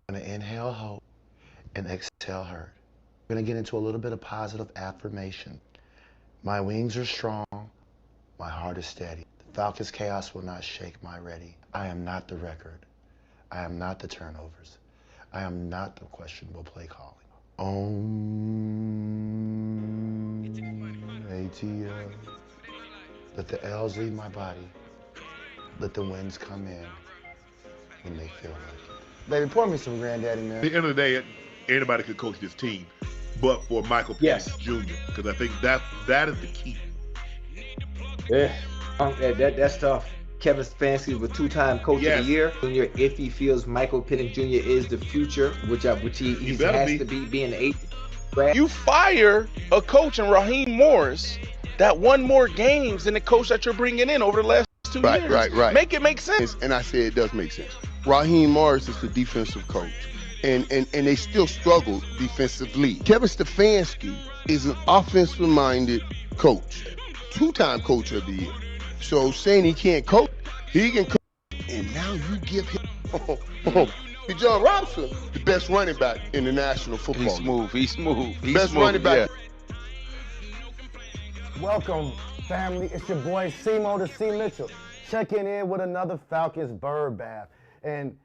I'm going to inhale hope and exhale hurt. We're going to get into a little bit of positive affirmation. My wings are strong. My heart is steady. The Falcons' chaos will not shake my ready. I am not the record. I am not the turnovers. I am not the questionable play calling. ATL. Let the L's leave my body. Let the winds come in when they feel like it. Baby, pour me some Granddaddy, man. At the end of the day, anybody could coach this team, but for Michael Penix Jr., because I think that is the key. Yeah, that's tough. Kevin Stefanski was two-time coach of the year. Junior, if he feels Michael Penix Jr. is the future, which he has to be being the eighth. You fire a coach in Raheem Morris that won more games than the coach that you're bringing in over the last 2 years. Right. Make it make sense. And I say it does make sense. Raheem Morris is the defensive coach, and they still struggle defensively. Kevin Stefanski is an offensive-minded coach, two-time coach of the year. So saying he can't coach, he can coach, and now you give him John Robinson, the best running back in the National Football League. He's smooth. Best running back. Yeah. Welcome, family. It's your boy, Simo the C. Mitchell, checking in with another Falcons bird bath. And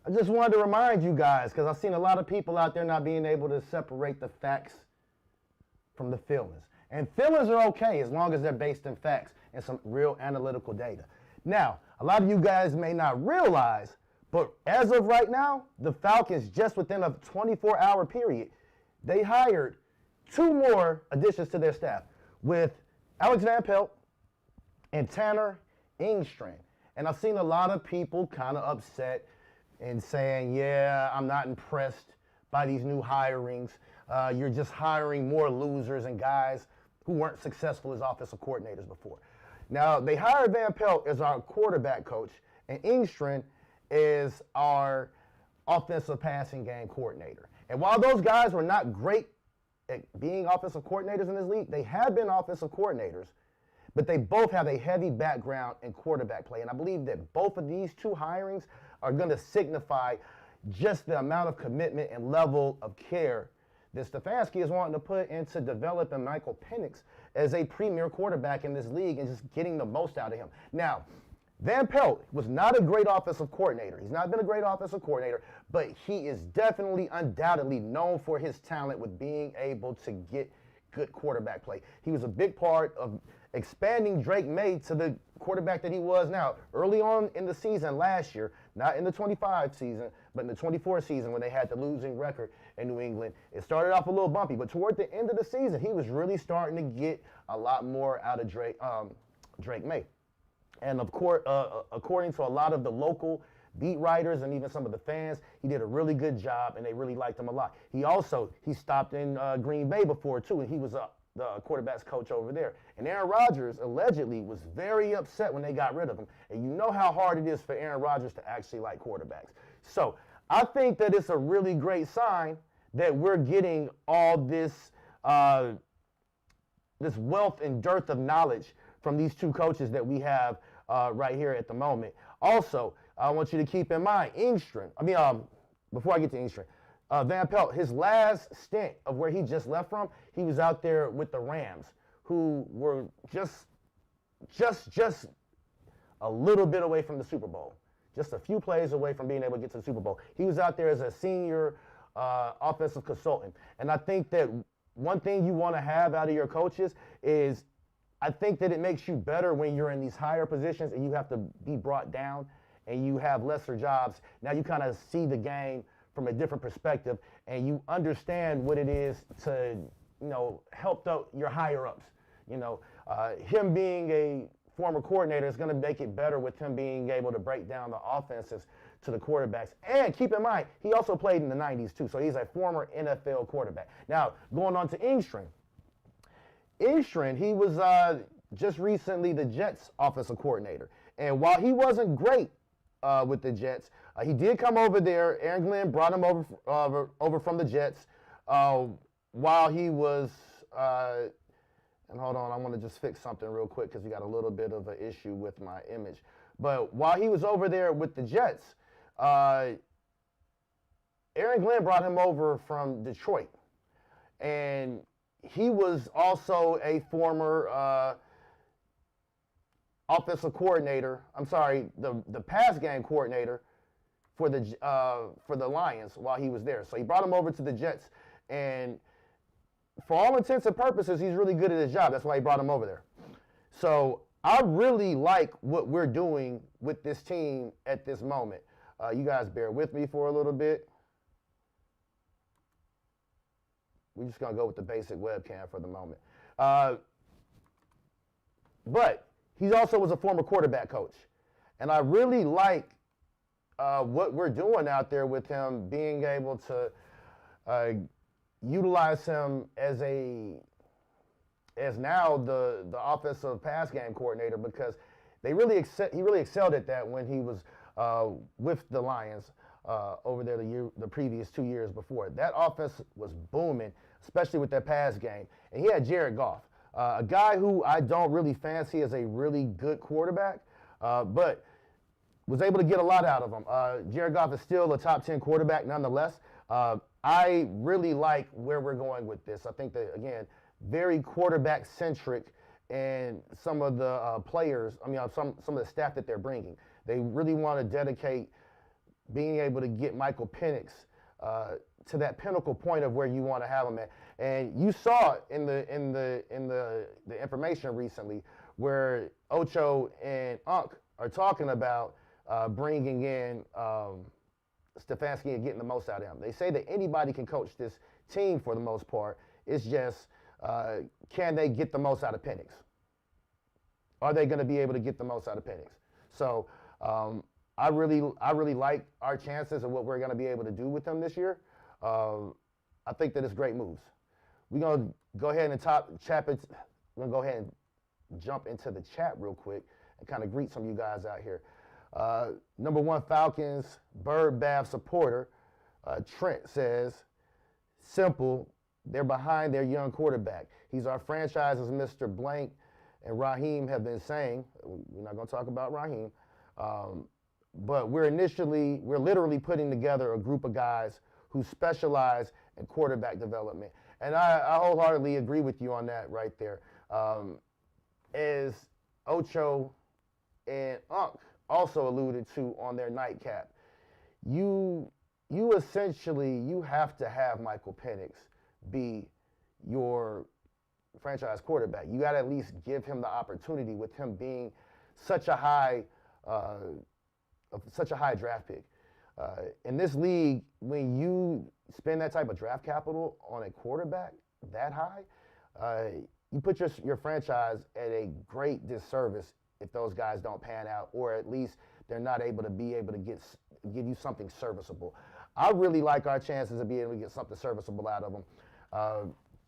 I just wanted to remind you guys, because I've seen a lot of people out there not being able to separate the facts from the feelings. And feelings are okay as long as they're based in facts and some real analytical data. Now, a lot of you guys may not realize, but as of right now, the Falcons, just within a 24-hour period, they hired 2 more additions to their staff with Alex Van Pelt and Tanner Engstrand. And I've seen a lot of people kind of upset and saying, yeah, I'm not impressed by these new hirings. You're just hiring more losers and guys who weren't successful as offensive coordinators before. Now, they hired Van Pelt as our quarterback coach, and Engstrand is our offensive passing game coordinator. And while those guys were not great at being offensive coordinators in this league, they have been offensive coordinators, but they both have a heavy background in quarterback play. And I believe that both of these 2 hirings are going to signify just the amount of commitment and level of care that Stefanski is wanting to put into developing Michael Penix as a premier quarterback in this league and just getting the most out of him. Now, Van Pelt was not a great offensive coordinator. He's not been a great offensive coordinator, but he is definitely, undoubtedly known for his talent with being able to get good quarterback play. He was a big part of expanding Drake Maye to the quarterback that he was now. Early on in the season last year, not in the 25 season, but in the 24 season when they had the losing record in New England, it started off a little bumpy, but toward the end of the season, he was really starting to get a lot more out of Drake Maye. And of course, according to a lot of the local beat writers and even some of the fans, he did a really good job, and they really liked him a lot. He stopped in Green Bay before too, and he was the quarterback's coach over there. And Aaron Rodgers allegedly was very upset when they got rid of him. And you know how hard it is for Aaron Rodgers to actually like quarterbacks. So I think that it's a really great sign that we're getting all this this wealth and dearth of knowledge from these 2 coaches that we have right here at the moment. Also, I want you to keep in mind, before I get to Engstrand, Van Pelt, his last stint of where he just left from, he was out there with the Rams, who were just a little bit away from the Super Bowl, just a few plays away from being able to get to the Super Bowl. He was out there as a senior offensive consultant. And I think that one thing you want to have out of your coaches is, I think that it makes you better when you're in these higher positions and you have to be brought down and you have lesser jobs. Now you kind of see the game from a different perspective and you understand what it is to, help your higher ups. Him being a former coordinator is going to make it better with him being able to break down the offenses to the quarterbacks. And keep in mind, he also played in the 90s too, so he's a former NFL quarterback. Now, going on to Engstrand. Engstrand, he was just recently the Jets offensive coordinator. And while he wasn't great with the Jets, he did come over there. Aaron Glenn brought him over from the Jets while he was and hold on, I want to just fix something real quick because we got a little bit of an issue with my image. But while he was over there with the Jets, Aaron Glenn brought him over from Detroit, and he was also a former offensive coordinator. I'm sorry, the pass game coordinator for the Lions while he was there. So he brought him over to the Jets, and for all intents and purposes, he's really good at his job. That's why he brought him over there. So I really like what we're doing with this team at this moment. You guys bear with me for a little bit. We're just going to go with the basic webcam for the moment. But he also was a former quarterback coach. And I really like what we're doing out there with him, being able to utilize him as now the offensive pass game coordinator, because he really excelled at that when he was with the Lions over there the previous 2 years before. That offense was booming, especially with that pass game. And he had Jared Goff, a guy who I don't really fancy as a really good quarterback, but was able to get a lot out of him. Jared Goff is still a top 10 quarterback nonetheless. I really like where we're going with this. I think that, again, very quarterback-centric, and some of the players, some of the staff that they're bringing. They really want to dedicate being able to get Michael Penix to that pinnacle point of where you want to have him at. And you saw in the information recently where Ocho and Unc are talking about bringing in Stefanski and getting the most out of him. They say that anybody can coach this team for the most part. It's just, can they get the most out of Penix? Are they going to be able to get the most out of Penix? So I really like our chances of what we're going to be able to do with him this year. I think that it's great moves. We're going to go ahead and we're going to go ahead and jump into the chat real quick and kind of greet some of you guys out here. Number one Falcons Bird Bath supporter, Trent says, simple, they're behind their young quarterback. He's our franchise, as Mr. Blank and Raheem have been saying. We're not going to talk about Raheem. But we're literally putting together a group of guys who specialize in quarterback development. And I wholeheartedly agree with you on that right there. As Ocho and Unc also alluded to on their Nightcap, you have to have Michael Penix be your franchise quarterback. You got to at least give him the opportunity, with him being such a high draft pick. In this league, when you spend that type of draft capital on a quarterback that high, you put your franchise at a great disservice if those guys don't pan out, or at least they're not able to give you something serviceable. I really like our chances of being able to get something serviceable out of them,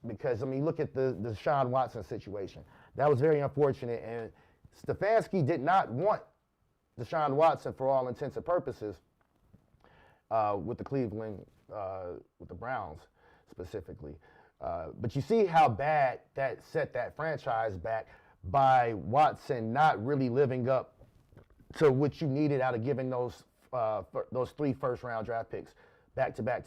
because look at the Deshaun Watson situation. That was very unfortunate, and Stefanski did not want Deshaun Watson for all intents and purposes with the with the Browns specifically. But you see how bad that set that franchise back by Watson not really living up to what you needed out of giving those 3 first-round draft picks back to back.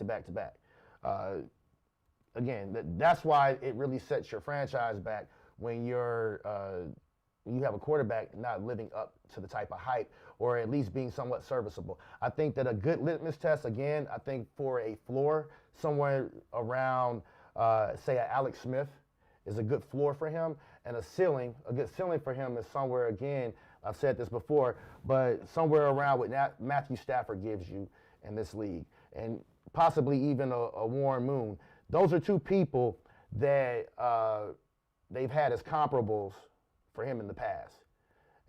Again, that's why it really sets your franchise back when you have a quarterback not living up to the type of hype, or at least being somewhat serviceable. I think that a good litmus test, again, I think for a floor somewhere around, say, a Alex Smith is a good floor for him, and a good ceiling for him is somewhere, again, I've said this before, but somewhere around what Matthew Stafford gives you in this league, and possibly even a Warren Moon. Those are 2 people that they've had as comparables for him in the past.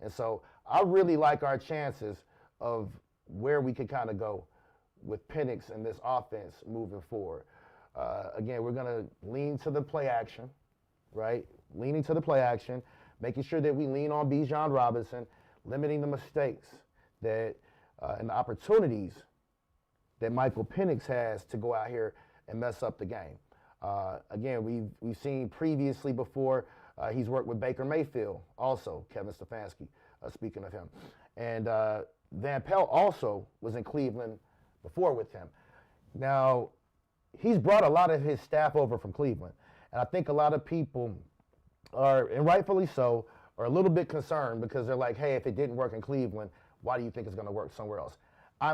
And so I really like our chances of where we could kind of go with Penix and this offense moving forward. Again, we're going to lean to the play action, right? Leaning to the play action, making sure that we lean on Bijan Robinson, limiting the mistakes that and the opportunities that Michael Penix has to go out here and mess up the game. Again, we've seen previously before, he's worked with Baker Mayfield, also Kevin Stefanski, speaking of him. And Van Pelt also was in Cleveland before with him. Now, he's brought a lot of his staff over from Cleveland, and I think a lot of people are, and rightfully so, are a little bit concerned because they're like, hey, if it didn't work in Cleveland, why do you think it's going to work somewhere else? I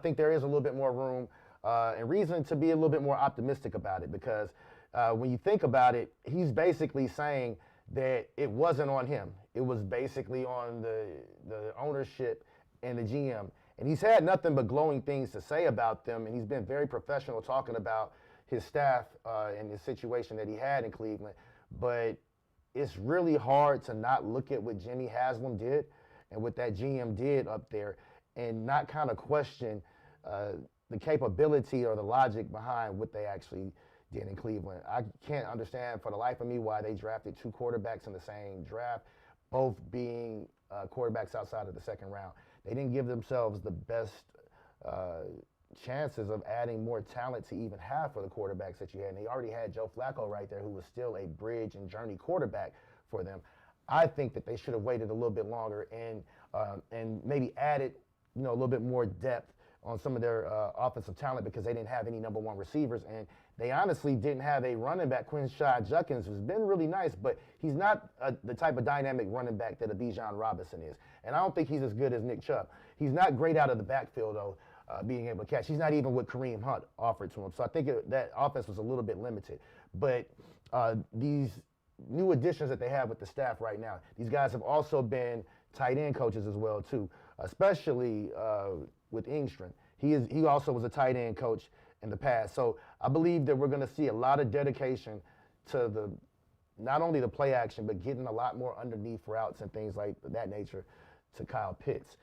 think there is a little bit more room and reason to be a little bit more optimistic about it because when you think about it, he's basically saying that it wasn't on him. It was basically on the ownership and the GM. And he's had nothing but glowing things to say about them, and he's been very professional talking about his staff and the situation that he had in Cleveland. But it's really hard to not look at what Jimmy Haslam did and what that GM did up there and not kind of question the capability or the logic behind what they actually did in Cleveland. I can't understand for the life of me why they drafted 2 quarterbacks in the same draft, both being quarterbacks outside of the second round. They didn't give themselves the best chances of adding more talent to even have for the quarterbacks that you had. And they already had Joe Flacco right there, who was still a bridge and journey quarterback for them. I think that they should have waited a little bit longer and maybe added, a little bit more depth on some of their offensive talent because they didn't have any number 1 receivers. And they honestly didn't have a running back. Quinshon Judkins has been really nice, but he's not the type of dynamic running back that a Bijan Robinson is. And I don't think he's as good as Nick Chubb. He's not great out of the backfield, though, being able to catch. He's not even what Kareem Hunt offered to him. So I think that offense was a little bit limited. But these new additions that they have with the staff right now, these guys have also been tight end coaches as well, too, especially with Engstrand. He also was a tight end coach in the past. So I believe that we're going to see a lot of dedication to not only the play action, but getting a lot more underneath routes and things like that nature to Kyle Pitts.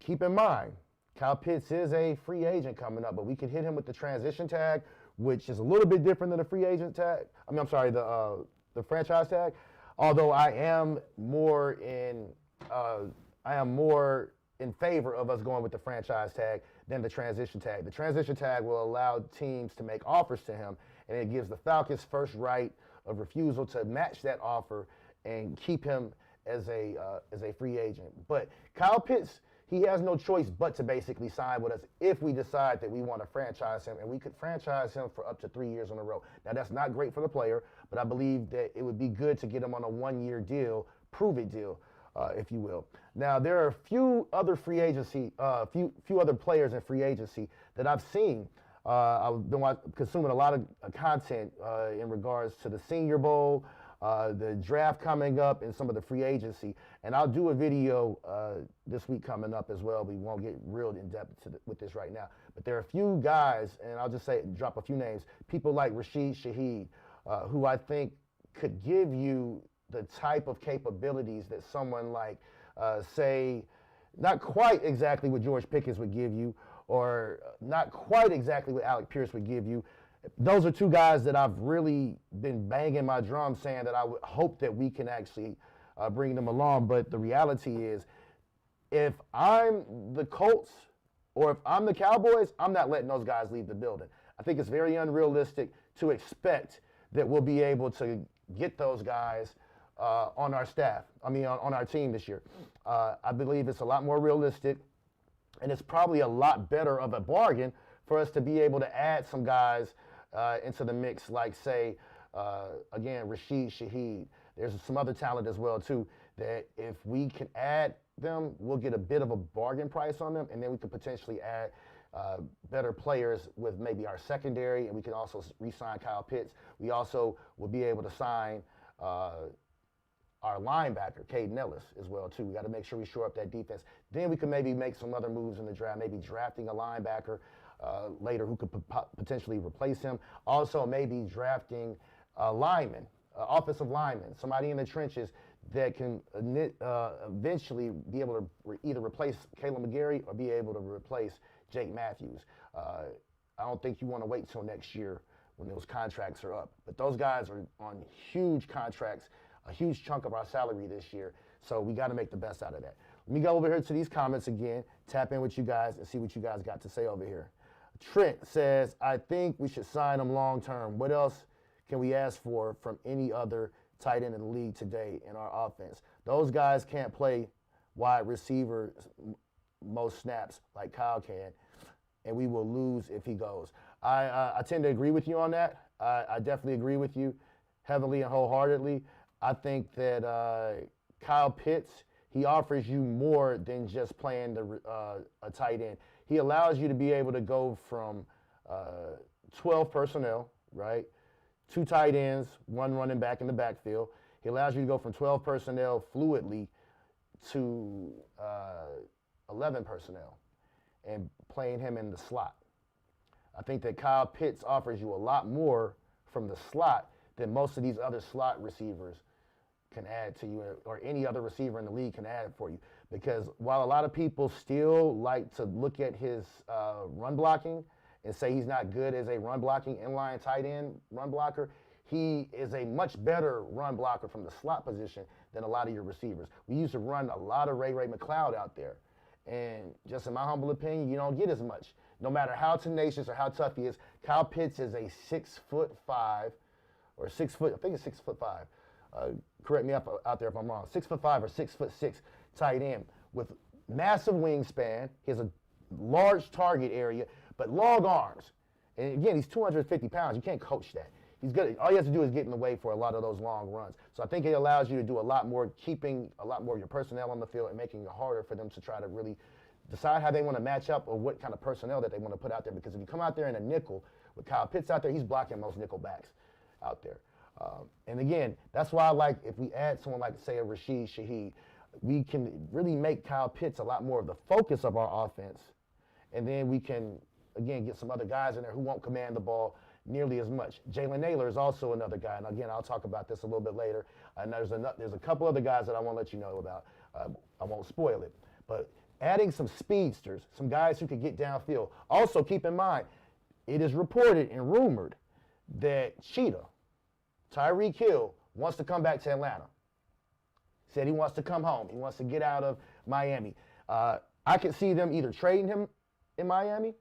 Keep in mind, Kyle Pitts is a free agent coming up, but we can hit him with the transition tag, which is a little bit different than the free agent tag. The franchise tag. Although I am more in favor of us going with the franchise tag than the transition tag. The transition tag will allow teams to make offers to him, and it gives the Falcons first right of refusal to match that offer and keep him as a free agent. But Kyle Pitts, he has no choice but to basically sign with us if we decide that we want to franchise him, and we could franchise him for up to 3 years in a row. Now, that's not great for the player, but I believe that it would be good to get him on a 1-year deal, prove-it deal, if you will. Now, there are a few other few other players in free agency that I've seen. I've been consuming a lot of content in regards to the Senior Bowl, the draft coming up, and some of the free agency. And I'll do a video this week coming up as well. We won't get real in depth with this right now. But there are a few guys, and I'll just drop a few names, people like Rasheed, Shaheed, who I think could give you the type of capabilities that someone like, say, not quite exactly what George Pickens would give you, or not quite exactly what Alec Pierce would give you. Those are 2 guys that I've really been banging my drum saying that I would hope that we can actually bring them along. But the reality is, if I'm the Colts or if I'm the Cowboys, I'm not letting those guys leave the building. I think it's very unrealistic to expect that we'll be able to get those guys on our staff, on our team this year. I believe it's a lot more realistic, and it's probably a lot better of a bargain for us to be able to add some guys into the mix, like, say, again, Rasheed, Shaheed. There's some other talent as well, too, that if we can add them, we'll get a bit of a bargain price on them, and then we could potentially add better players with maybe our secondary, and we can also re-sign Kyle Pitts. We also will be able to sign our linebacker, Caden Ellis, as well, too. We got to make sure we shore up that defense. Then we can maybe make some other moves in the draft, maybe drafting a linebacker later who could potentially replace him. Also, maybe drafting a lineman, offensive lineman, somebody in the trenches that can eventually be able to either replace Caleb McGarry or be able to replace Jake Matthews. I don't think you want to wait till next year when those contracts are up. But those guys are on huge contracts, a huge chunk of our salary this year. So we got to make the best out of that. Let me go over here to these comments again, tap in with you guys, and see what you guys got to say over here. Trent says, I think we should sign him long term. What else can we ask for from any other tight end in the league today in our offense? Those guys can't play wide receiver most snaps like Kyle can. and we will lose if he goes. I tend to agree with you on that. I definitely agree with you heavily and wholeheartedly. I think that Kyle Pitts, he offers you more than just playing a tight end. He allows you to be able to go from 12 personnel, right? 2 tight ends, 1 running back in the backfield. He allows you to go from 12 personnel fluidly to 11 personnel and playing him in the slot. I think that Kyle Pitts offers you a lot more from the slot than most of these other slot receivers can add to you, or any other receiver in the league can add for you. Because while a lot of people still like to look at his run blocking and say he's not good as a run blocking inline tight end run blocker, he is a much better run blocker from the slot position than a lot of your receivers. We used to run a lot of Ray McCloud out there. And just in my humble opinion, you don't get as much. No matter how tenacious or how tough he is, Kyle Pitts is a 6'5" or 6 foot, I think it's 6'5". Correct me out there if I'm wrong. 6'5" or 6'6" tight end with massive wingspan. He has a large target area, but long arms. And again, he's 250 pounds. You can't coach that. He's good. All you have to do is get in the way for a lot of those long runs. So I think it allows you to do a lot more, keeping a lot more of your personnel on the field and making it harder for them to try to really decide how they want to match up or what kind of personnel that they want to put out there. Because if you come out there in a nickel with Kyle Pitts out there, he's blocking most nickel backs out there. And again, that's why I like if we add someone like, say, a Rasheed, Shaheed, we can really make Kyle Pitts a lot more of the focus of our offense. And then we can, again, get some other guys in there who won't command the ball nearly as much. Jalen Naylor is also another guy, and again, I'll talk about this a little bit later. And there's a couple other guys that I want to let you know about. I won't spoil it, but adding some speedsters, some guys who could get downfield. Also, keep in mind, it is reported and rumored that Cheetah, Tyreek Hill, wants to come back to Atlanta. Said he wants to come home. He wants to get out of Miami. I could see them either trading him in Miami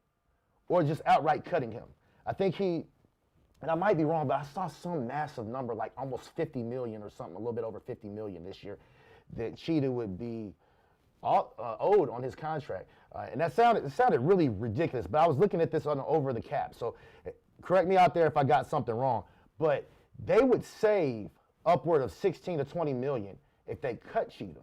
or just outright cutting him. I think and I might be wrong, but I saw some massive number, like almost 50 million or something, a little bit over 50 million this year, that Cheetah would be owed on his contract. And it sounded really ridiculous, but I was looking at this over the cap. So correct me out there if I got something wrong, but they would save upward of 16 to 20 million if they cut Cheetah.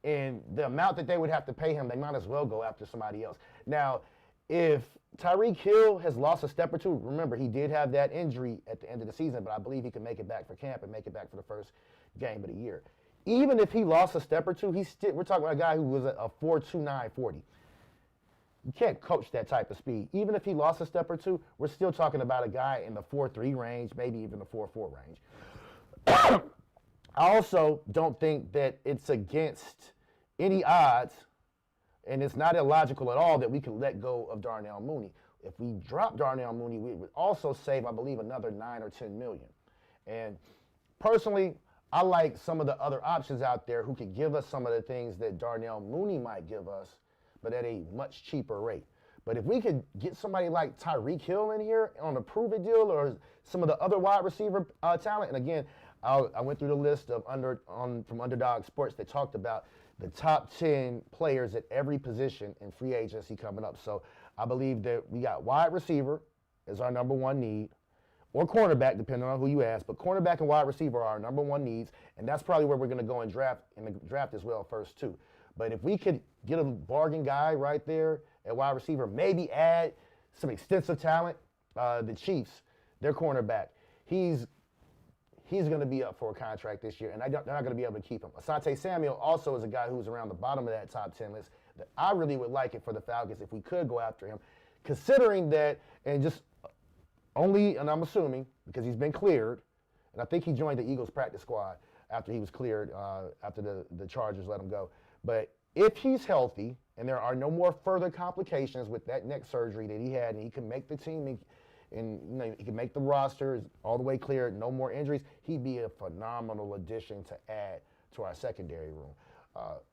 And the amount that they would have to pay him, they might as well go after somebody else. Now, if Tyreek Hill has lost a step or two, remember, he did have that injury at the end of the season, but I believe he can make it back for camp and make it back for the first game of the year. Even if he lost a step or two, we're talking about a guy who was a 4.29 40. You can't coach that type of speed. Even if he lost a step or two, we're still talking about a guy in the 4.3 range, maybe even the 4.4 range. I also don't think that it's against any odds, and it's not illogical at all, that we can let go of Darnell Mooney. If we drop Darnell Mooney, we would also save, I believe, another 9 or 10 million. And personally, I like some of the other options out there who could give us some of the things that Darnell Mooney might give us, but at a much cheaper rate. But if we could get somebody like Tyreek Hill in here on a prove-it deal, or some of the other wide receiver talent, and again, I went through the list of from Underdog Sports that talked about the top 10 players at every position in free agency coming up. So I believe that we got wide receiver as our number one need, or cornerback, depending on who you ask. But cornerback and wide receiver are our number one needs, and that's probably where we're going to go in the draft as well first too. But if we could get a bargain guy right there at wide receiver, maybe add some extensive talent, the Chiefs, their cornerback, he's going to be up for a contract this year, and they're not going to be able to keep him. Asante Samuel also is a guy who's around the bottom of that top 10 list. That I really would like it for the Falcons if we could go after him, considering that, and I'm assuming, because he's been cleared, and I think he joined the Eagles practice squad after he was cleared, after the Chargers let him go. But if he's healthy and there are no more further complications with that neck surgery that he had, and he can make the team and he can make the roster all the way clear, no more injuries, he'd be a phenomenal addition to add to our secondary room.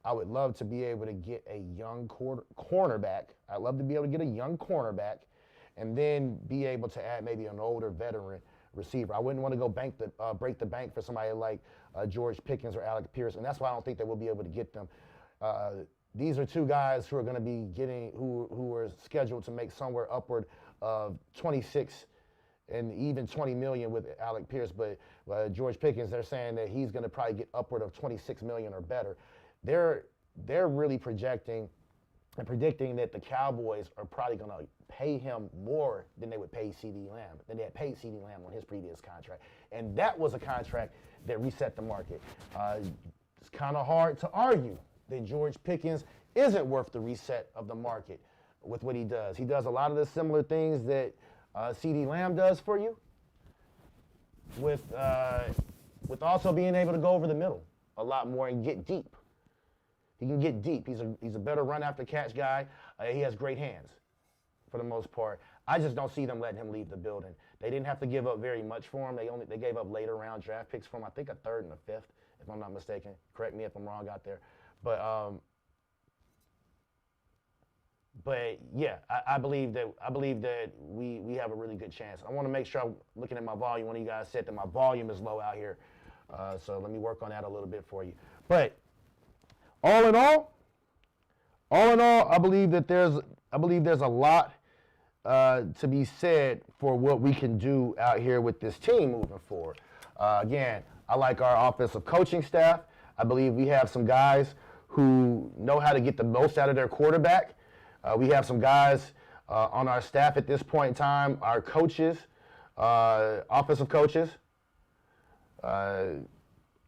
I would love to be able to get a young cornerback. I'd love to be able to get a young cornerback and then be able to add maybe an older veteran receiver. I wouldn't want to go break the bank for somebody like George Pickens or Alec Pierce, and that's why I don't think that we'll be able to get them. these are two guys who are going to be who are scheduled to make somewhere upward of 26 and even 20 million with Alec Pierce, but George Pickens, they're saying that he's going to probably get upward of 26 million or better. They're really projecting and predicting that the Cowboys are probably going to pay him more than they would pay CeeDee Lamb, than they had paid CeeDee Lamb on his previous contract. And that was a contract that reset the market. It's kind of hard to argue that George Pickens isn't worth the reset of the market with what he does. He does a lot of the similar things that CeeDee Lamb does for you, with also being able to go over the middle a lot more and get deep. He can get deep. He's a better run after catch guy. He has great hands for the most part. I just don't see them letting him leave the building. They didn't have to give up very much for him. They gave up later round draft picks for him. I think a third and a fifth, if I'm not mistaken. Correct me if I'm wrong out there. But yeah, I believe that we have a really good chance. I want to make sure I'm looking at my volume. One of you guys said that my volume is low out here, so let me work on that a little bit for you. But all in all, I believe there's a lot to be said for what we can do out here with this team moving forward. Again, I like our offensive coaching staff. I believe we have some guys who know how to get the most out of their quarterback. We have some guys on our staff at this point in time, our coaches, offensive coaches,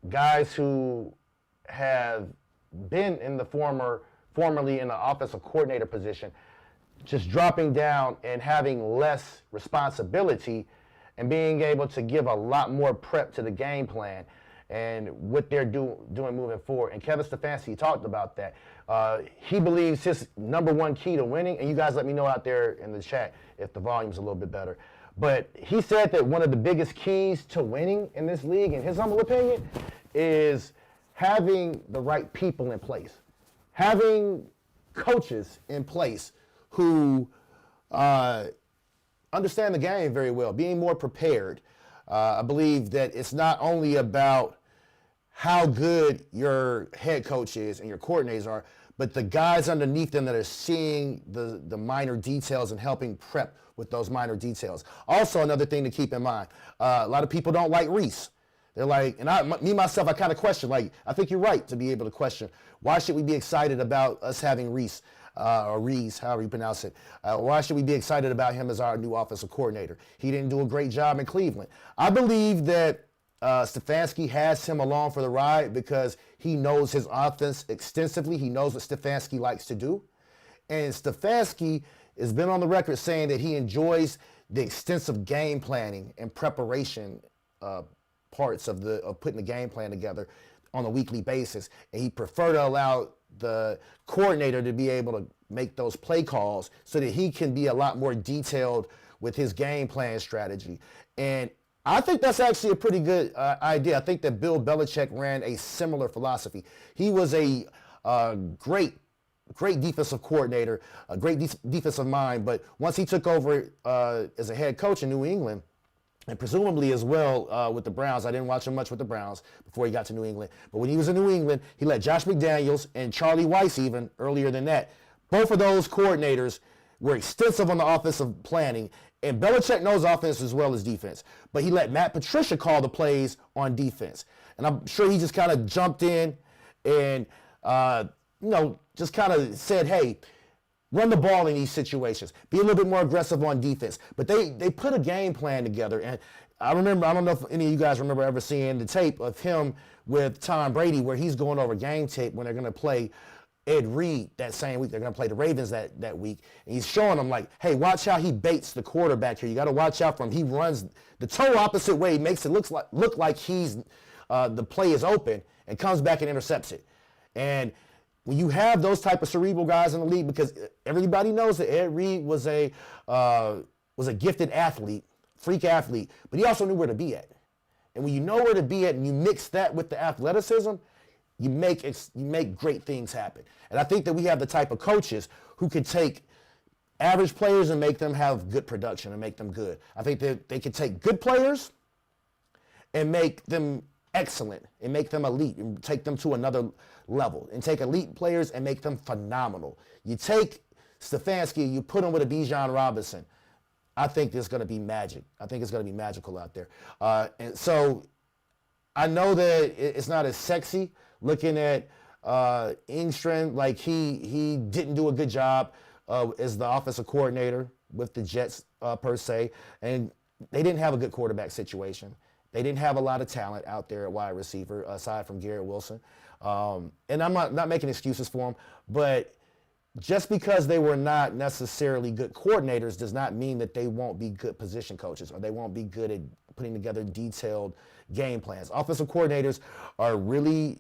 guys who have been in the formerly in the offensive coordinator position, just dropping down and having less responsibility and being able to give a lot more prep to the game plan and what they're doing moving forward. And Kevin Stefanski talked about that. He believes his number one key to winning, and you guys let me know out there in the chat if the volume's a little bit better, but he said that one of the biggest keys to winning in this league, in his humble opinion, is having the right people in place, having coaches in place who understand the game very well, being more prepared. I believe that it's not only about how good your head coach is and your coordinators are, but the guys underneath them that are seeing the minor details and helping prep with those minor details. Also, another thing to keep in mind, a lot of people don't like Rees. They're like, and me myself, I kind of question, like, I think you're right to be able to question, why should we be excited about us having Rees, or Rees, however you pronounce it? Why should we be excited about him as our new offensive coordinator? He didn't do a great job in Cleveland. I believe that Stefanski has him along for the ride because he knows his offense extensively. He knows what Stefanski likes to do. And Stefanski has been on the record saying that he enjoys the extensive game planning and preparation parts of putting the game plan together on a weekly basis. And he prefer to allow the coordinator to be able to make those play calls so that he can be a lot more detailed with his game plan strategy. And I think that's actually a pretty good idea. I think that Bill Belichick ran a similar philosophy. He was a great defensive coordinator, a great defensive mind, but once he took over as a head coach in New England, and presumably as well with the Browns. I didn't watch him much with the Browns before he got to New England. But when he was in New England, he let Josh McDaniels and Charlie Weiss even earlier than that. Both of those coordinators were extensive on the offensive planning. And Belichick knows offense as well as defense. But he let Matt Patricia call the plays on defense. And I'm sure he just kind of jumped in and, just kind of said, hey, run the ball in these situations. Be a little bit more aggressive on defense. But they put a game plan together. And I don't know if any of you guys remember ever seeing the tape of him with Tom Brady where he's going over game tape when they're going to play Ed Reed that same week. They're going to play the Ravens that week. And he's showing them like, hey, watch how he baits the quarterback here. You got to watch out for him. He runs the total opposite way. He makes it look like he's the play is open and comes back and intercepts it. And when you have those type of cerebral guys in the league, because everybody knows that Ed Reed was a gifted athlete, freak athlete, but he also knew where to be at. And when you know where to be at and you mix that with the athleticism, you make great things happen. And I think that we have the type of coaches who can take average players and make them have good production and make them good. I think that they can take good players and make them excellent and make them elite and take them to another level, and take elite players and make them phenomenal. You take Stefanski, you put him with a Bijan Robinson, I think there's going to be magic. I think it's going to be magical out there. And so I know that it's not as sexy looking at Engstrand, like he didn't do a good job as the offensive coordinator with the Jets per se, and they didn't have a good quarterback situation. They didn't have a lot of talent out there at wide receiver aside from Garrett Wilson. And I'm not making excuses for them, but just because they were not necessarily good coordinators does not mean that they won't be good position coaches or they won't be good at putting together detailed game plans. Offensive coordinators are really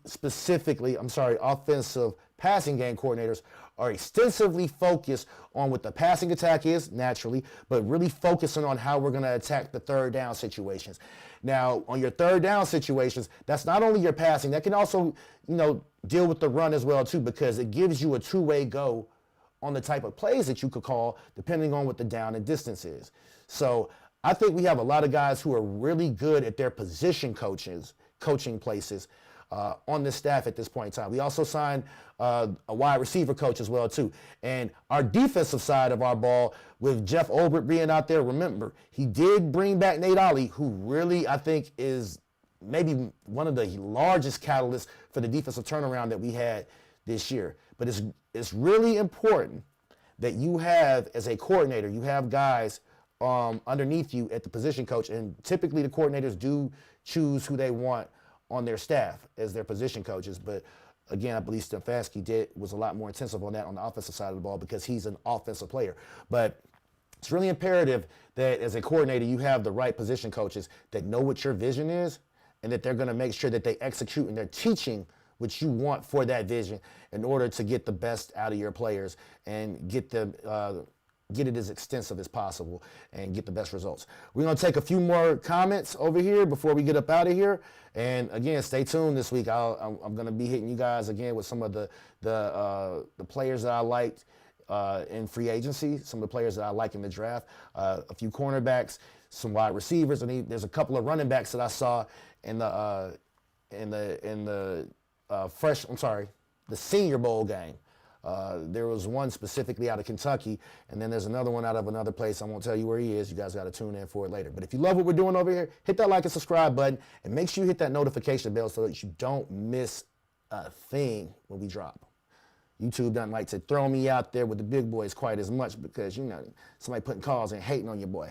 offensive passing game coordinators are extensively focused on what the passing attack is, naturally, but really focusing on how we're going to attack the third down situations. Now, on your third down situations, that's not only your passing, that can also, deal with the run as well, too, because it gives you a two-way go on the type of plays that you could call depending on what the down and distance is. So I think we have a lot of guys who are really good at their position coaching places on the staff at this point in time. We also signed a wide receiver coach as well, too. And our defensive side of our ball, with Jeff Olbert being out there, remember, he did bring back Nate Ollie, who really, I think, is maybe one of the largest catalysts for the defensive turnaround that we had this year. But it's really important that you have, as a coordinator, you have guys underneath you at the position coach, and typically the coordinators do choose who they want on their staff as their position coaches. But again, I believe Stefanski was a lot more intensive on that on the offensive side of the ball because he's an offensive player. But it's really imperative that as a coordinator, you have the right position coaches that know what your vision is and that they're going to make sure that they execute and they're teaching what you want for that vision in order to get the best out of your players and get it as extensive as possible and get the best results. We're going to take a few more comments over here before we get up out of here. And again, stay tuned this week. I'm going to be hitting you guys again with some of the players that I liked in free agency, some of the players that I like in the draft, a few cornerbacks, some wide receivers, and there's a couple of running backs that I saw in the Senior Bowl game. There was one specifically out of Kentucky, and then there's another one out of another place. I won't tell you where he is. You guys got to tune in for it later. But if you love what we're doing over here, hit that like and subscribe button, and make sure you hit that notification bell so that you don't miss a thing when we drop. YouTube doesn't like to throw me out there with the big boys quite as much because, somebody putting calls and hating on your boy.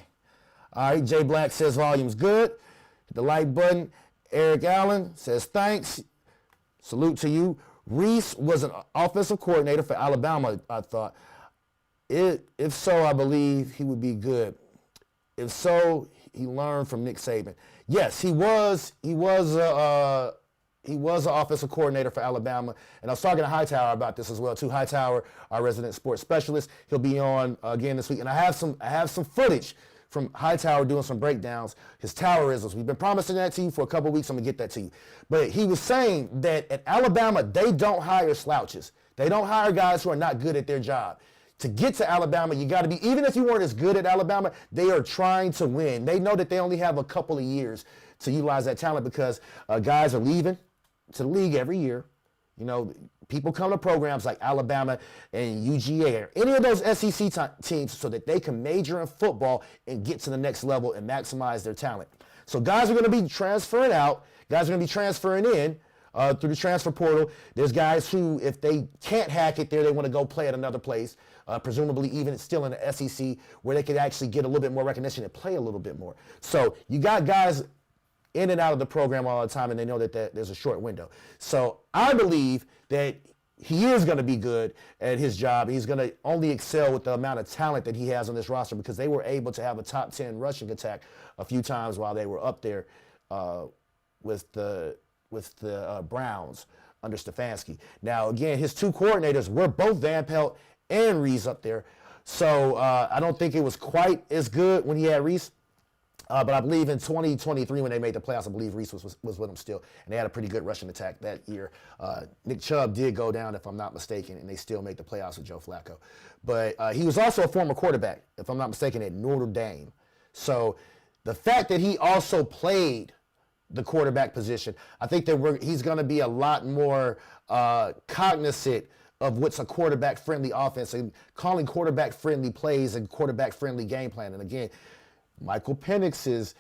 All right, Jay Black says volume's good. Hit the like button. Eric Allen says thanks. Salute to you. Rees was an offensive coordinator for Alabama, I thought. If so, I believe he would be good. If so, he learned from Nick Saban. Yes, he was an offensive coordinator for Alabama, and I was talking to Hightower about this as well too. Hightower, our resident sports specialist, he'll be on again this week, and I have some footage from Hightower doing some breakdowns, his Towerisms. We've been promising that to you for a couple of weeks. I'm going to get that to you. But he was saying that at Alabama, they don't hire slouches. They don't hire guys who are not good at their job. To get to Alabama, you got to be, even if you weren't as good at Alabama, they are trying to win. They know that they only have a couple of years to utilize that talent because guys are leaving to the league every year. People come to programs like Alabama and UGA or any of those SEC teams so that they can major in football and get to the next level and maximize their talent. So guys are going to be transferring out. Guys are going to be transferring in through the transfer portal. There's guys who, if they can't hack it there, they want to go play at another place, presumably even still in the SEC, where they could actually get a little bit more recognition and play a little bit more. So you got guys in and out of the program all the time, and they know that there's a short window. So I believe that he is going to be good at his job. He's going to only excel with the amount of talent that he has on this roster because they were able to have a top 10 rushing attack a few times while they were up there with the Browns under Stefanski. Now, again, his two coordinators were both Van Pelt and Rees up there. So I don't think it was quite as good when he had Rees. But I believe in 2023 when they made the playoffs, I believe Rees was with them still. And they had a pretty good rushing attack that year. Nick Chubb did go down, if I'm not mistaken, and they still made the playoffs with Joe Flacco. But he was also a former quarterback, if I'm not mistaken, at Notre Dame. So the fact that he also played the quarterback position. I think that he's going to be a lot more cognizant of what's a quarterback-friendly offense and calling quarterback-friendly plays and quarterback-friendly game plan. And again, Michael Penix's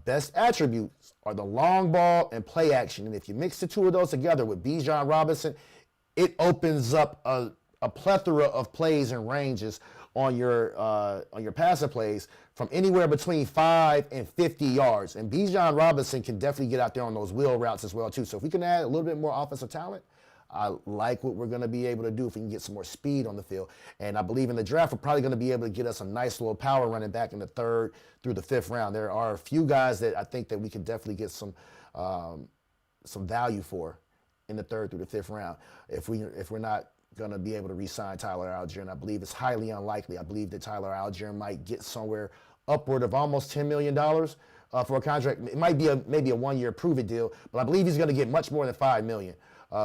best attributes are the long ball and play action. And if you mix the two of those together with Bijan Robinson, it opens up a plethora of plays and ranges on your passing plays from anywhere between 5 and 50 yards. And Bijan Robinson can definitely get out there on those wheel routes as well, too. So if we can add a little bit more offensive talent, I like what we're going to be able to do if we can get some more speed on the field. And I believe in the draft, we're probably going to be able to get us a nice little power running back in the 3rd through the 5th round. There are a few guys that I think that we can definitely get some value for in the 3rd through the 5th round if we're not going to be able to re-sign Tyler Allgeier. And I believe it's highly unlikely. I believe that Tyler Allgeier might get somewhere upward of almost $10 million for a contract. It might be maybe a 1-year prove-it deal, but I believe he's going to get much more than $5 million.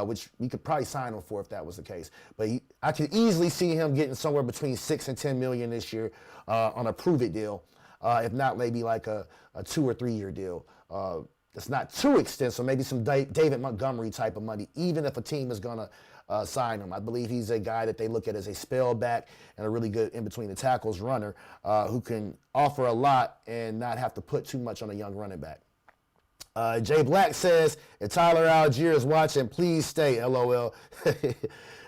Which we could probably sign him for if that was the case. But I could easily see him getting somewhere between $6 and $10 million this year on a prove-it deal, if not maybe like a 2 or 3 year deal. It's not too extensive, maybe some David Montgomery type of money, even if a team is going to sign him. I believe he's a guy that they look at as a spell back and a really good in-between the tackles runner who can offer a lot and not have to put too much on a young running back. Jay Black says, if Tyler Allgeier is watching, please stay, LOL.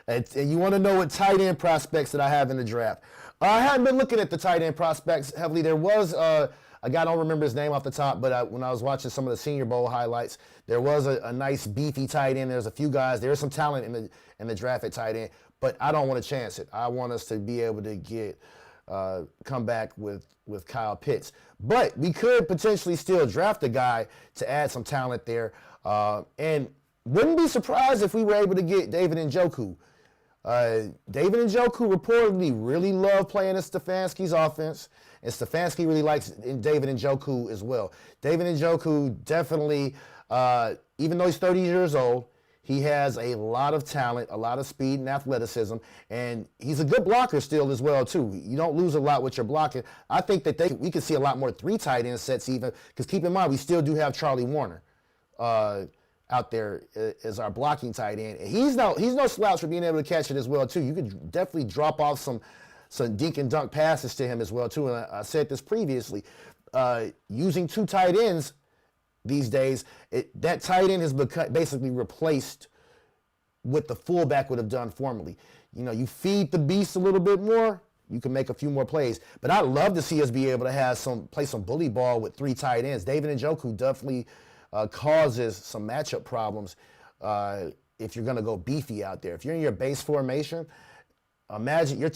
and you want to know what tight end prospects that I have in the draft. I haven't been looking at the tight end prospects heavily. There was a guy, I don't remember his name off the top, but when I was watching some of the Senior Bowl highlights, there was a nice beefy tight end. There's a few guys. There's some talent in the draft at tight end, but I don't want to chance it. I want us to be able to get come back with Kyle Pitts. But we could potentially still draft a guy to add some talent there. And wouldn't be surprised if we were able to get David Njoku. David Njoku reportedly really loved playing in Stefanski's offense, and Stefanski really likes David Njoku as well. David Njoku definitely, even though he's 30 years old, he has a lot of talent, a lot of speed and athleticism, and he's a good blocker still as well, too. You don't lose a lot with your blocking. I think that we could see a lot more 3 tight end sets even, because keep in mind, we still do have Charlie Warner out there as our blocking tight end. And he's no slouch for being able to catch it as well, too. You could definitely drop off some dink and dunk passes to him as well, too. And I said this previously, using 2 tight ends these days, that tight end has basically replaced what the fullback would have done formerly. You know, you feed the beast a little bit more, you can make a few more plays. But I'd love to see us be able to play some bully ball with 3 tight ends. David Njoku definitely causes some matchup problems if you're going to go beefy out there. If you're in your base formation, imagine you're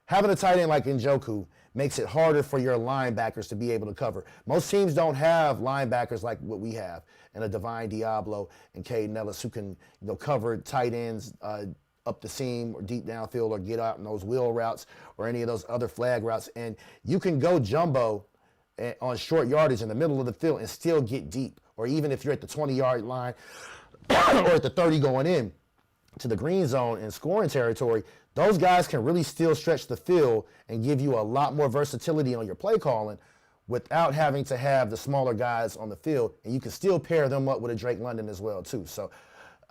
having a tight end like Njoku makes it harder for your linebackers to be able to cover. Most teams don't have linebackers like what we have, and a Divine Diablo and Caden Ellis who can cover tight ends up the seam or deep downfield or get out in those wheel routes or any of those other flag routes. And you can go jumbo on short yardage in the middle of the field and still get deep. Or even if you're at the 20-yard line or at the 30 going in to the green zone in scoring territory, those guys can really still stretch the field and give you a lot more versatility on your play calling without having to have the smaller guys on the field. And you can still pair them up with a Drake London as well, too. So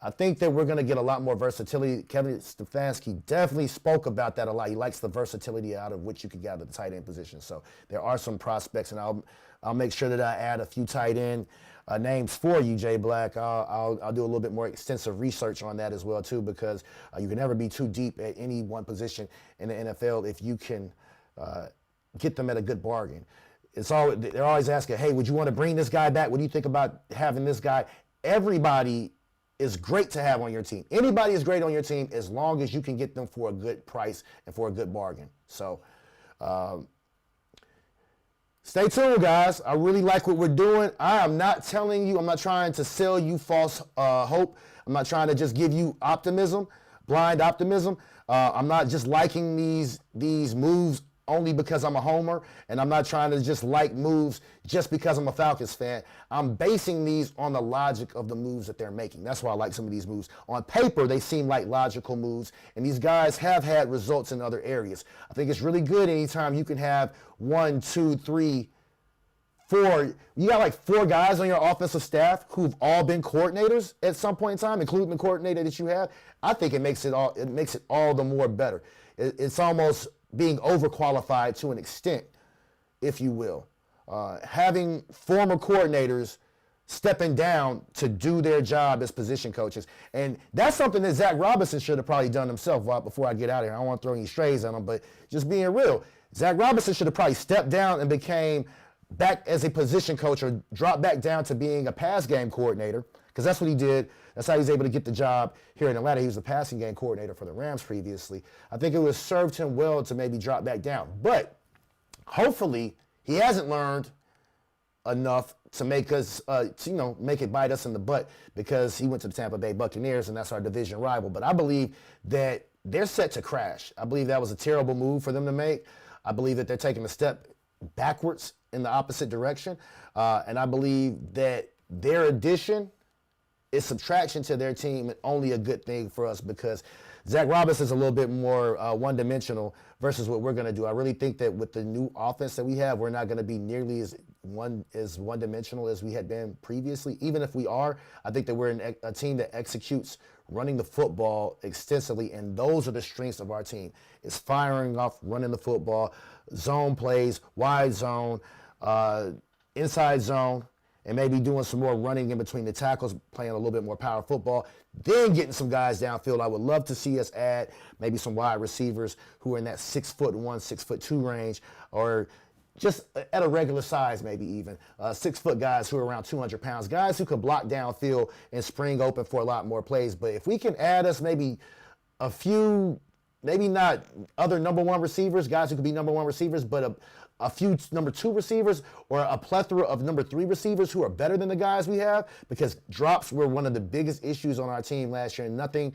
I think that we're going to get a lot more versatility. Kevin Stefanski definitely spoke about that a lot. He likes the versatility out of which you can get out of the tight end position. So there are some prospects, and I'll make sure that I add a few tight end names for you, Jay Black. I'll do a little bit more extensive research on that as well, too, because you can never be too deep at any one position in the NFL if you can get them at a good bargain. They're always asking, hey, would you want to bring this guy back? What do you think about having this guy? Everybody is great to have on your team. Anybody is great on your team as long as you can get them for a good price and for a good bargain. So stay tuned, guys. I really like what we're doing. I'm not trying to sell you false hope. I'm not trying to just give you optimism, blind optimism. I'm not just liking these moves only because I'm a homer, and I'm not trying to just like moves just because I'm a Falcons fan. I'm basing these on the logic of the moves that they're making. That's why I like some of these moves. On paper, they seem like logical moves, and these guys have had results in other areas. I think it's really good anytime you can have 1, 2, 3, like four guys on your offensive staff who've all been coordinators at some point in time, including the coordinator that you have. I think it makes it all the more better. It's almost being overqualified to an extent, if you will. Having former coordinators stepping down to do their job as position coaches. And that's something that Zach Robinson should have probably done himself before I get out of here. I don't want to throw any strays on him, but just being real, Zach Robinson should have probably stepped down and became back as a position coach or dropped back down to being a pass game coordinator, because that's what he did. That's how he was able to get the job here in Atlanta. He was the passing game coordinator for the Rams previously. I think it would have served him well to maybe drop back down. But hopefully he hasn't learned enough to make us, make it bite us in the butt, because he went to the Tampa Bay Buccaneers, and that's our division rival. But I believe that they're set to crash. I believe that was a terrible move for them to make. I believe that they're taking a step backwards in the opposite direction. And I believe that their addition is subtraction to their team and only a good thing for us, because Zach Robinson's a little bit more one-dimensional versus what we're going to do. I really think that with the new offense that we have, we're not going to be nearly as one-dimensional as we had been previously. Even if we are, I think that we're a team that executes running the football extensively, and those are the strengths of our team. It's firing off, running the football, zone plays, wide zone, inside zone, and maybe doing some more running in between the tackles, playing a little bit more power football, then getting some guys downfield. I would love to see us add maybe some wide receivers who are in that 6'1", 6'2" range, or just at a regular size, maybe even 6-foot guys who are around 200 pounds, guys who can block downfield and spring open for a lot more plays. But if we can add us maybe a few, maybe not other number one receivers, guys who could be number one receivers, but a few number two receivers, or a plethora of number three receivers who are better than the guys we have, because drops were one of the biggest issues on our team last year, and nothing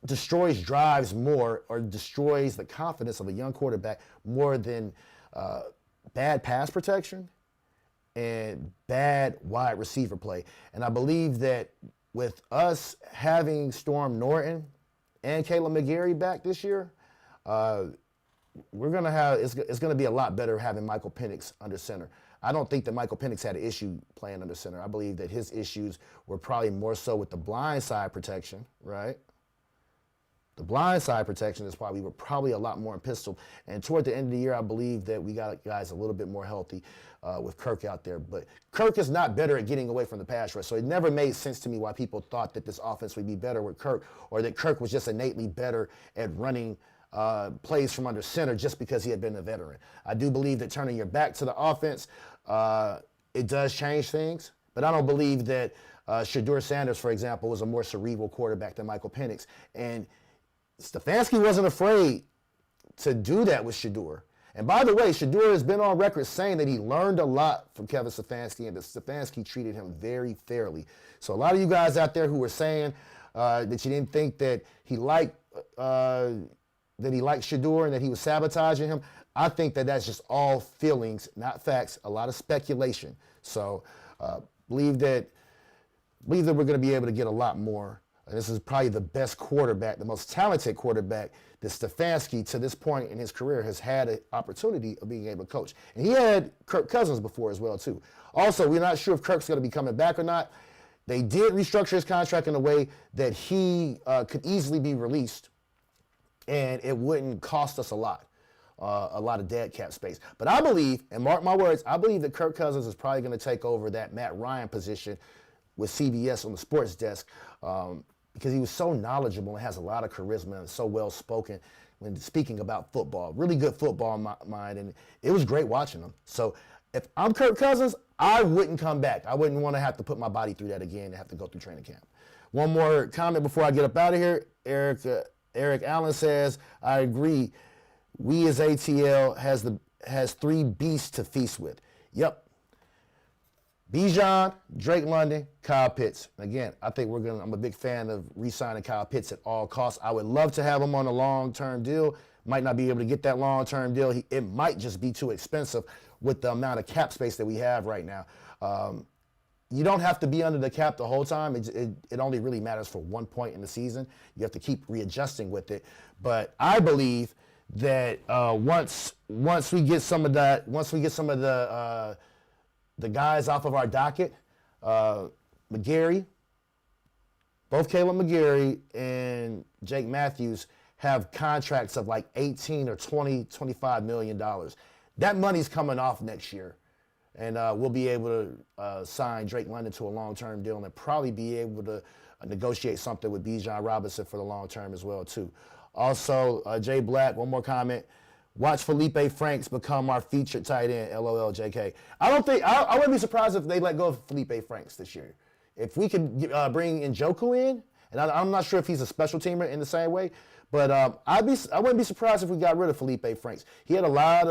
destroys drives more or destroys the confidence of a young quarterback more than bad pass protection and bad wide receiver play. And I believe that with us having Storm Norton and Caleb McGarry back this year, we're going to have, it's going to be a lot better having Michael Penix under center. I don't think that Michael Penix had an issue playing under center. I believe that his issues were probably more so with the blind side protection, right? The blind side protection is why we were probably a lot more in pistol. And toward the end of the year, I believe that we got guys a little bit more healthy with Kirk out there. But Kirk is not better at getting away from the pass rush. So it never made sense to me why people thought that this offense would be better with Kirk, or that Kirk was just innately better at running plays from under center just because he had been a veteran. I do believe that turning your back to the offense, it does change things. But I don't believe that Shedeur Sanders, for example, was a more cerebral quarterback than Michael Penix. And Stefanski wasn't afraid to do that with Shedeur. And by the way, Shedeur has been on record saying that he learned a lot from Kevin Stefanski, and that Stefanski treated him very fairly. So a lot of you guys out there who were saying that you didn't think that he liked Shedeur and that he was sabotaging him, I think that that's just all feelings, not facts, a lot of speculation. So believe that we're going to be able to get a lot more. And this is probably the best quarterback, the most talented quarterback that Stefanski, to this point in his career, has had an opportunity of being able to coach. And he had Kirk Cousins before as well, too. Also, we're not sure if Kirk's going to be coming back or not. They did restructure his contract in a way that he could easily be released, and it wouldn't cost us a lot of dead cap space. But I believe, and mark my words, I believe that Kirk Cousins is probably going to take over that Matt Ryan position with CBS on the sports desk, because he was so knowledgeable and has a lot of charisma and so well-spoken when speaking about football. Really good football mind, and it was great watching him. So if I'm Kirk Cousins, I wouldn't come back. I wouldn't want to have to put my body through that again and have to go through training camp. One more comment before I get up out of here. Eric Allen says, I agree. We as ATL has three beasts to feast with. Yep. Bijan, Drake London, Kyle Pitts. Again, I think I'm a big fan of re-signing Kyle Pitts at all costs. I would love to have him on a long-term deal. Might not be able to get that long-term deal. It might just be too expensive with the amount of cap space that we have right now. You don't have to be under the cap the whole time. It only really matters for one point in the season. You have to keep readjusting with it. But I believe that once we get some of the the guys off of our docket, McGarry, both Caleb McGarry and Jake Matthews have contracts of like 18 or 20, $25 million. That money's coming off next year. And we'll be able to sign Drake London to a long-term deal and probably be able to negotiate something with Bijan Robinson for the long term as well, too. Also, Jay Black, one more comment. Watch Felipe Franks become our featured tight end, LOL, JK. I wouldn't be surprised if they let go of Felipe Franks this year. If we could bring Njoku in, and I'm not sure if he's a special teamer in the same way, but I wouldn't be surprised if we got rid of Felipe Franks. He had a lot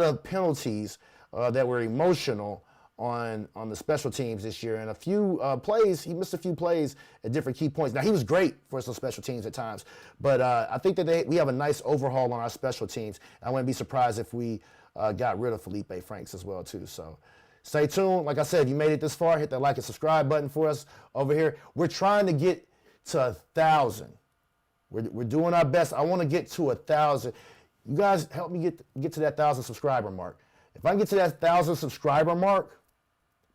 of penalties that were emotional on the special teams this year, and a few plays, he missed a few plays at different key points. Now, he was great for some special teams at times, but I think that we have a nice overhaul on our special teams. I wouldn't be surprised if we got rid of Felipe Franks as well, too. So stay tuned. Like I said, if you made it this far, hit that like and subscribe button for us over here. We're trying to get to 1,000. We're doing our best. I want to get to 1,000. You guys help me get to that 1,000 subscriber mark. If I can get to that 1,000 subscriber mark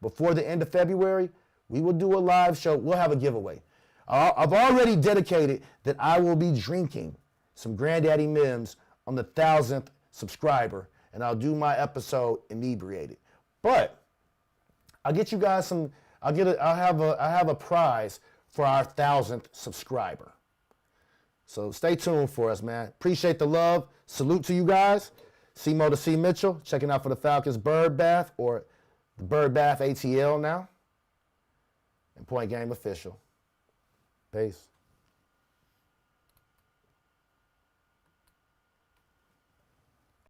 before the end of February, we will do a live show. We'll have a giveaway. I've already dedicated that I will be drinking some Granddaddy Mims on the 1,000th subscriber, and I'll do my episode inebriated. But I'll get you guys some. I have a prize for our 1,000th subscriber. So stay tuned for us, man. Appreciate the love. Salute to you guys. C-Mo to C. Mitchell, checking out for the Falcons Bird Bath, or the Bird Bath ATL now. And Point Game Official. Peace.